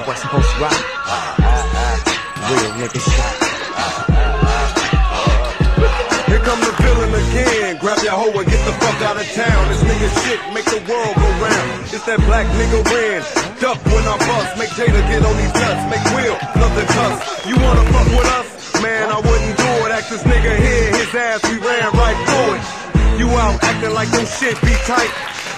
West Coast rock. Real nigga shit. Here come the villain again. Grab your hoe and get the fuck out of town. This nigga shit make the world go round. It's that black nigga Ren. Duck when I bust. Make Jada get on these nuts. Make Will nothing cuss. You wanna fuck with us? Man, I wouldn't do it. Ask this nigga here, his ass, we ran right through it. You out acting like your shit be tight.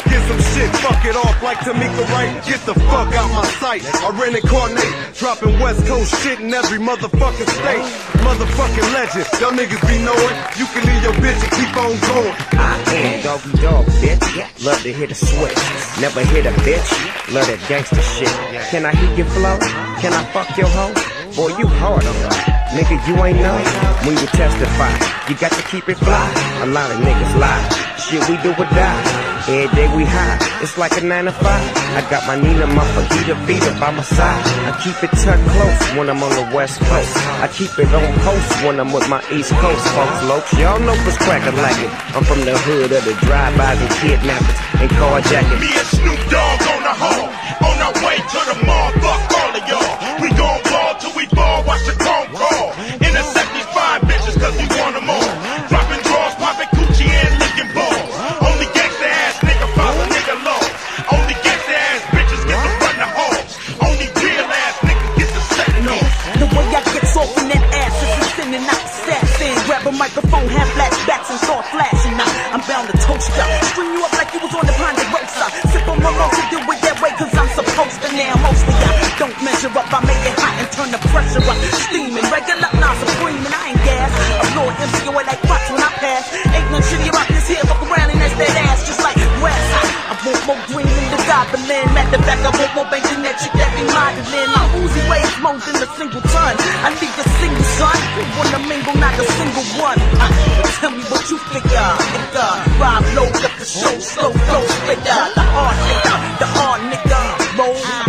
Get some shit, fuck it off like Tamika Wright. Get the fuck out my sight. I reincarnate, dropping West Coast shit in every motherfucking state. Motherfucking legend, y'all niggas be knowing. You can leave your bitch and keep on going. I am Doggy Dog, bitch. Love to hit a switch. Never hit a bitch. Love that gangster shit. Can I hit your flow? Can I fuck your hoe? Boy, you hard on her. Nigga, you ain't know when you testify. You got to keep it fly. A lot of niggas lie. Shit, we do or die. Every day we high. It's like a 9 to 5. I got my Nina, my fajita beater by my side. I keep it tucked close when I'm on the West Coast. I keep it on post when I'm with my East Coast folks. Lokes, y'all know what's crackin' like it. I'm from the hood of the drive-bys and kidnappers and carjacking. Me and Snoop Dogg on the hall. On our way to the mall. Fuck all of y'all. We gon' ball till we ball. Watch the chrome crawl. Intercept these fine bitches cause we want them all. Dropping drawers, popping coochie and licking balls. Only gangsta ass nigga follow nigga law. Only gangsta ass bitches get to run the halls. Only real ass niggas get to set no. The way I get off in that ass is a sending out the stats in. Grab a microphone, have flashbacks and start flashing now. I'm bound to toast ya. String you up like you was on the Ponderosa. Sip on my lungs and do it that way cause I'm supposed to now. Mostly I don't measure up, I make it hot and turn the pressure up. Steaming, regular, not supreme and I ain't gas. I'm blowing MC away like rocks when I pass. Ain't no shitty about this here, fuck around and that's that ass just like grass. I want more green than the goblin. At the back, I want more bank than that chick that be modeling. My Uzi weighs more than a single ton. I need a single son who wanna mingle, not a single one. Tell me what you figure, nigga. Rob load up the show, slow flow, figure. The hard nigga, roll.